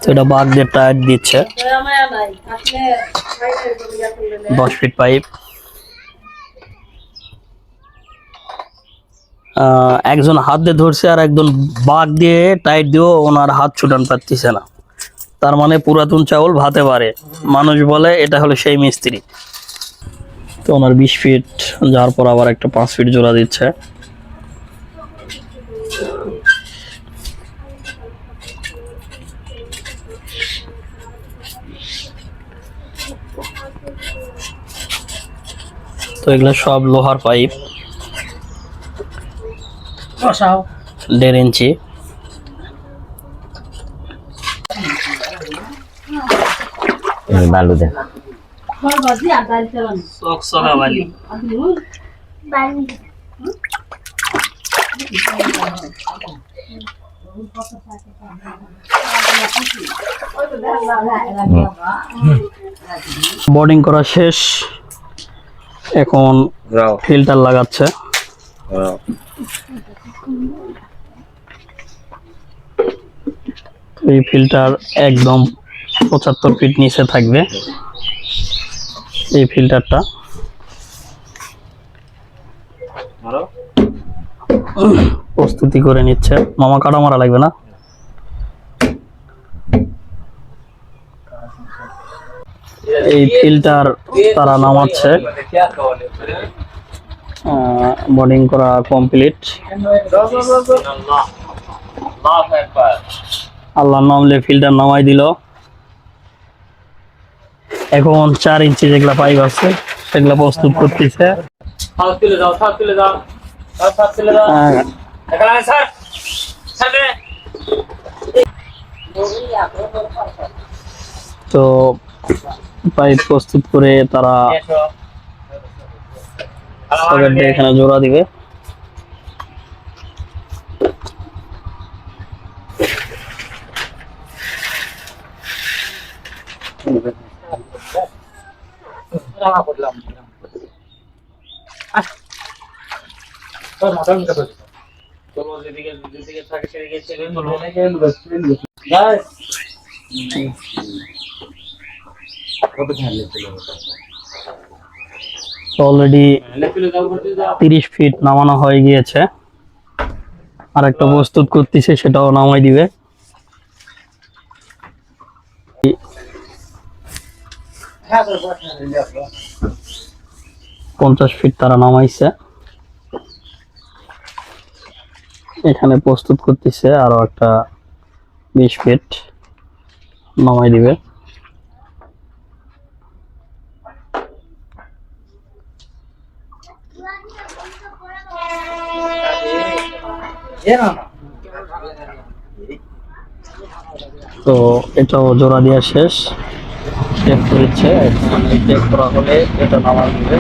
তো এটা বাঘ দিয়ে টায়ার দিচ্ছে 10 ফিট পাইপ। একজন হাত দিয়ে ধরছে আর একজন বাঘ দিয়ে টাইট দিয়েও ওনার হাত ছুটান পারতেছে না। তার মানে পুরাতন চাউল ভাতে পারে, মানুষ বলে এটা হলো সেই মিস্ত্রি। তো ওনার 20 ফিট যাওয়ার পর আবার একটা 5 ফিট জোড়া দিচ্ছে। তো এগুলো সব লোহার পাইপ, 1.5 ইঞ্চি। বালু দেখ বোর্ডিং করা শেষ, এখন ফিল্টার লাগাচ্ছে। এই ফিল্টার একদম 75 ফিট নিচে থাকবে। এই ফিল্টারটা প্রস্তুতি করে নিচ্ছে। মামা কাটা মারা লাগবে না। এই ফিল্টার তারা নামাচ্ছে। বোর্ডিং করা কমপ্লিট। আল্লাহর নামলে ফিল্টার নামাই দিল। এখন 4 ইঞ্চি যেগুলা পাইপ আছে সেগুলা প্রস্তুত করতেছে। তো পাইপ প্রস্তুত করে তারা এখানে জোড়া দিবে। অলরেডি 30 ফিট নামানো হয়ে গিয়েছে, আর একটা প্রস্তুত করতেছে, সেটাও নামাই দিবে। 50 ফিট তারা নামাইছে, এখানে প্রস্তুত করতেছে আরো একটা 20 ফিট নামাই দিবে। তো এটাও জোড়া দেওয়া শেষ, টেপ করেছে। টেপ করা হলে এটা নামা দিবে।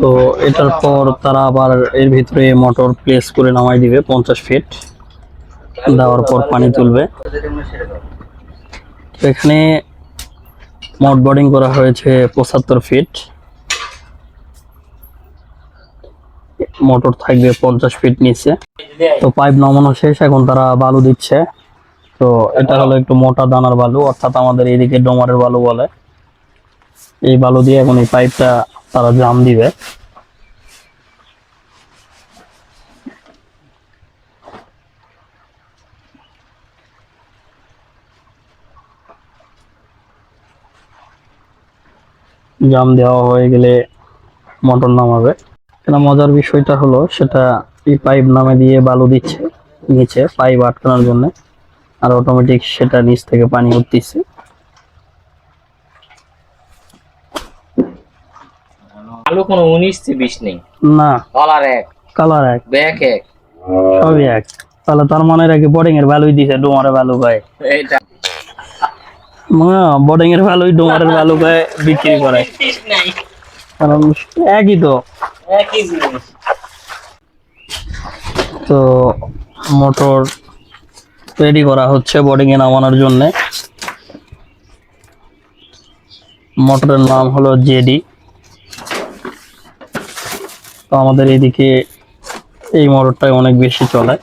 তো এটার পর তারা আবার এর ভিতরে মোটর প্লেস করে নামাই দিবে 50 ফিট। দেওয়ার পর পানি তুলবে। এখানে মোট বোর্ডিং করা হয়েছে 75 ফিট, মোটর থাকবে 50 ফিট নিচে। তো পাইপ নামানো শেষ, এখন তারা বালু দিচ্ছে। তো এটা হলো একটু মোটা দানার বালু, অর্থাৎ আমাদের এইদিকে ডোমারের বালু বলে। এই বালু দিয়ে এখন এই পাইপটা তারা জাম দিবে। জাম দেওয়া হয়ে গেলে মোটর নামাবে। এখানে মজার বিষয়টা হলো সেটা এই পাইপ নামে দিয়ে বালু দিচ্ছে নিচে পাইপ আটকানোর জন্য, আর অটোমেটিক সেটা নিচ থেকে পানি উঠতেছে। আলু কোনো 19-20 নেই না, কালার এক ব্যাক এক সবই এক। তাহলে তার মানে নাকি বোর্ডিং এর ভ্যালুই দিছে ডোমারের ভ্যালু গায়ে। এইটা বোর্ডিং এর ভ্যালুই ডোমারের ভ্যালু গায়ে বিক্রি করে, কারণ একই তো। একই জিনিস। তো মোটর রেডি করা হচ্ছে বোর্ডিং এ নামানোর জন্য। মোটরের নাম হলো জেডি। তো আমাদের এদিকে এই মোটরটাই অনেক বেশি চলে।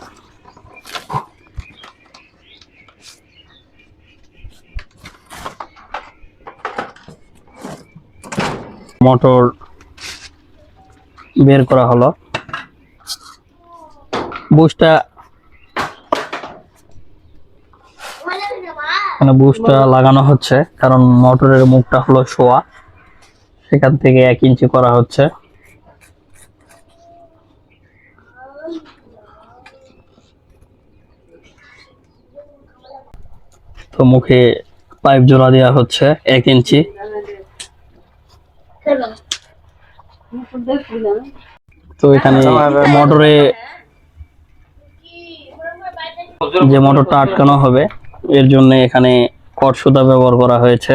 মোটর বের করা হলো, বুশটা বুশটা লাগানো হচ্ছে, কারণ মোটরের মুখটা হলো শোয়া, সেখান থেকে 1 ইঞ্চি করা হচ্ছে। তো মুখে পাইপ জোড়া দেওয়া হচ্ছে 1 ইঞ্চি। তো এখানে মোটরে যে মোটরটা আটকানো হবে এর জন্য এখানে কট সুতা ব্যবহার করা হয়েছে।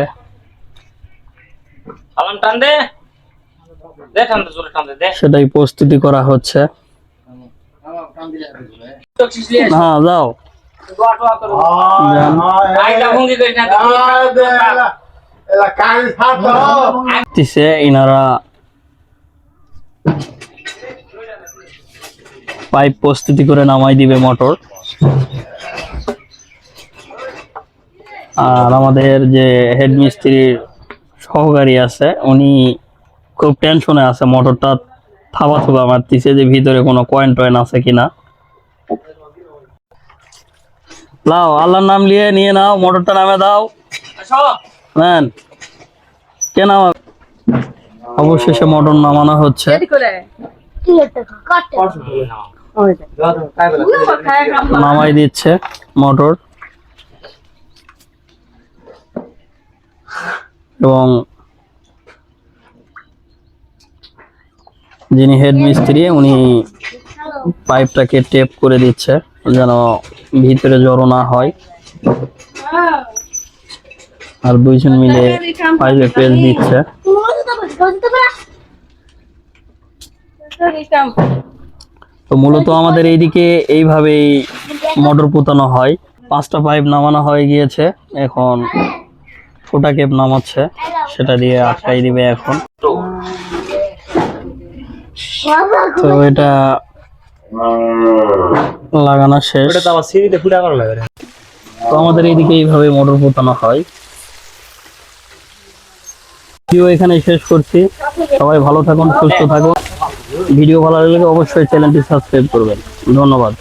সেটাই প্রস্তুতি করা হচ্ছে। হ্যাঁ যাও ইনারা পাইপ প্রস্তুতি করে নামাই দিবে মোটর। আর আমাদের যে হেড মিস্ত্রির সহকারী আছে উনি খুব টেনশনে আছে, মোটরটা থাবা থাবা মারতেছে যে ভিতরে কোনো কয়েন টয়েন আছে কিনা। লাও আল্লাহর নাম নিয়ে নাও, মোটরটা নামে দাও। নেন কে নামা। অবশেষে মোটর নামানো হচ্ছে। নামাই দিচ্ছে মোটর, এবং যিনি হেড মিস্ত্রি উনি পাইপটাকে টেপ করে দিচ্ছে যেন ভিতরে জড়ো না হয়। আর দুইজন মিলে পাইপে পেঁচ দিচ্ছে। তো মূলত আমাদের এইদিকে এইভাবেই মোটর পোতানো হয়। 5টা পাইপ নামানো হয়ে গিয়েছে, এখন ছোটা কেপ নামাচ্ছে, সেটা দিয়ে আটকাই দিবে এখন। তো এটা লাগানো শেষ। তো আমাদের এইদিকে এইভাবে মোটর পোতানো হয়। ভিডিও এখানে শেষ করছি। সবাই ভালো থাকুন, সুস্থ থাকুন। ভিডিও ভালো লাগলে অবশ্যই চ্যানেলটি সাবস্ক্রাইব করবেন। ধন্যবাদ।